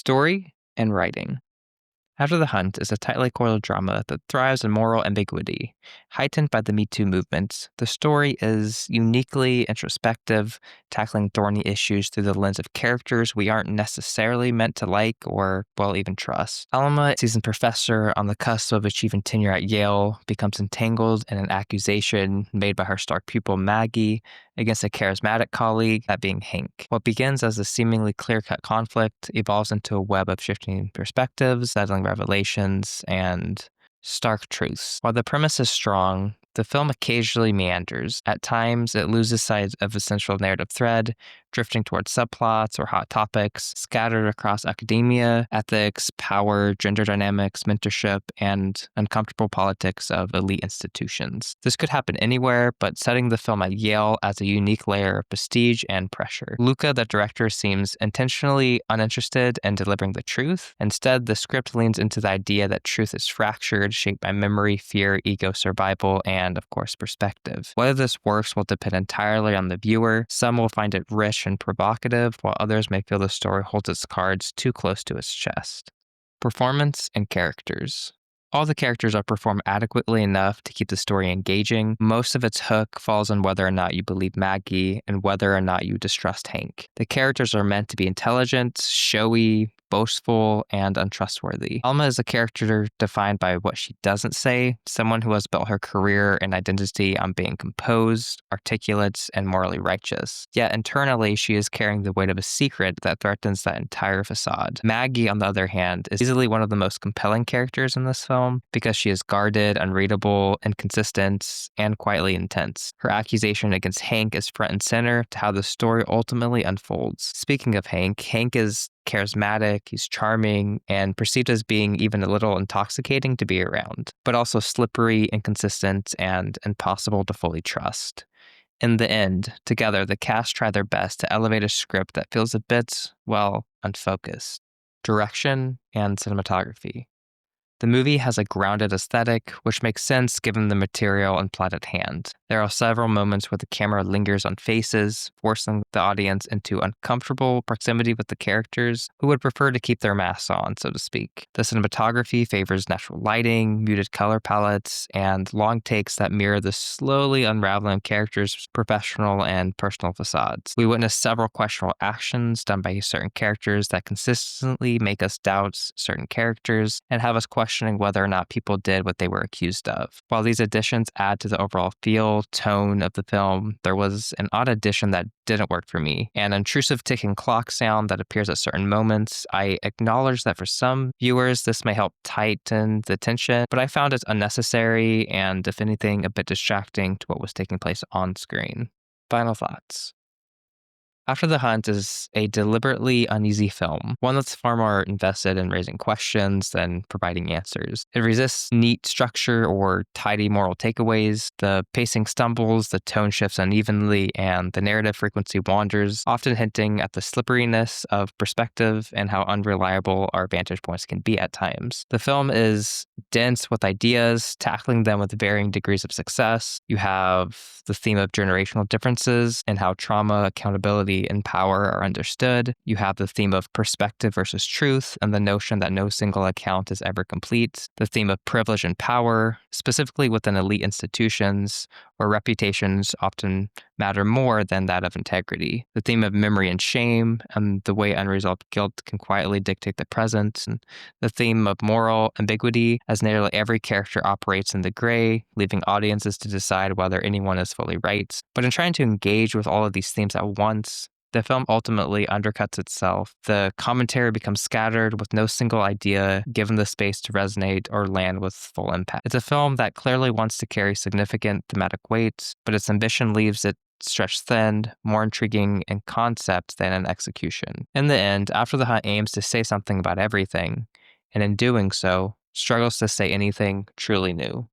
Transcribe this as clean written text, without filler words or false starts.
Story and writing. After the Hunt is a tightly coiled drama that thrives in moral ambiguity, heightened by the Me Too movement. The story is uniquely introspective, tackling thorny issues through the lens of characters we aren't necessarily meant to like or, well, even trust. Alma, a seasoned professor on the cusp of achieving tenure at Yale, becomes entangled in an accusation made by her star pupil Maggie against a charismatic colleague, that being Hank. What begins as a seemingly clear-cut conflict evolves into a web of shifting perspectives, settling revelations, and stark truths. While the premise is strong, the film occasionally meanders. At times, it loses sight of a central narrative thread, drifting towards subplots or hot topics scattered across academia, ethics, power, gender dynamics, mentorship, and uncomfortable politics of elite institutions. This could happen anywhere, but setting the film at Yale adds a unique layer of prestige and pressure. Luca, the director, seems intentionally uninterested in delivering the truth. Instead, the script leans into the idea that truth is fractured, shaped by memory, fear, ego, survival, and of course, perspective. Whether this works will depend entirely on the viewer. Some will find it rich and provocative, while others may feel the story holds its cards too close to its chest. Performance and characters. All the characters are performed adequately enough to keep the story engaging. Most of its hook falls on whether or not you believe Maggie and whether or not you distrust Hank. The characters are meant to be intelligent, showy, boastful, and untrustworthy. Alma is a character defined by what she doesn't say, someone who has built her career and identity on being composed, articulate, and morally righteous. Yet internally, she is carrying the weight of a secret that threatens that entire facade. Maggie, on the other hand, is easily one of the most compelling characters in this film because she is guarded, unreadable, inconsistent, and quietly intense. Her accusation against Hank is front and center to how the story ultimately unfolds. Speaking of Hank, Hank is charismatic, he's charming, and perceived as being even a little intoxicating to be around, but also slippery, inconsistent, and impossible to fully trust. In the end, together, the cast try their best to elevate a script that feels a bit, well, unfocused. Direction and cinematography. The movie has a grounded aesthetic, which makes sense given the material and plot at hand. There are several moments where the camera lingers on faces, forcing the audience into uncomfortable proximity with the characters who would prefer to keep their masks on, so to speak. The cinematography favors natural lighting, muted color palettes, and long takes that mirror the slowly unraveling characters' professional and personal facades. We witness several questionable actions done by certain characters that consistently make us doubt certain characters and have us questioning whether or not people did what they were accused of. While these additions add to the overall feel, tone of the film, there was an odd addition that didn't work for me. An intrusive ticking clock sound that appears at certain moments. I acknowledge that for some viewers, this may help tighten the tension, but I found it unnecessary and, if anything, a bit distracting to what was taking place on screen. Final thoughts. After the Hunt is a deliberately uneasy film, one that's far more invested in raising questions than providing answers. It resists neat structure or tidy moral takeaways. The pacing stumbles, the tone shifts unevenly, and the narrative frequency wanders, often hinting at the slipperiness of perspective and how unreliable our vantage points can be at times. The film is dense with ideas, tackling them with varying degrees of success. You have the theme of generational differences and how trauma, accountability, and power are understood. You have the theme of perspective versus truth and the notion that no single account is ever complete. The theme of privilege and power, specifically within elite institutions where reputations often matter more than that of integrity. The theme of memory and shame and the way unresolved guilt can quietly dictate the present. And the theme of moral ambiguity, as nearly every character operates in the gray, leaving audiences to decide whether anyone is fully right. But in trying to engage with all of these themes at once, the film ultimately undercuts itself. The commentary becomes scattered with no single idea given the space to resonate or land with full impact. It's a film that clearly wants to carry significant thematic weight, but its ambition leaves it stretched thin, more intriguing in concept than in execution. In the end, After the Hunt aims to say something about everything, and in doing so, struggles to say anything truly new.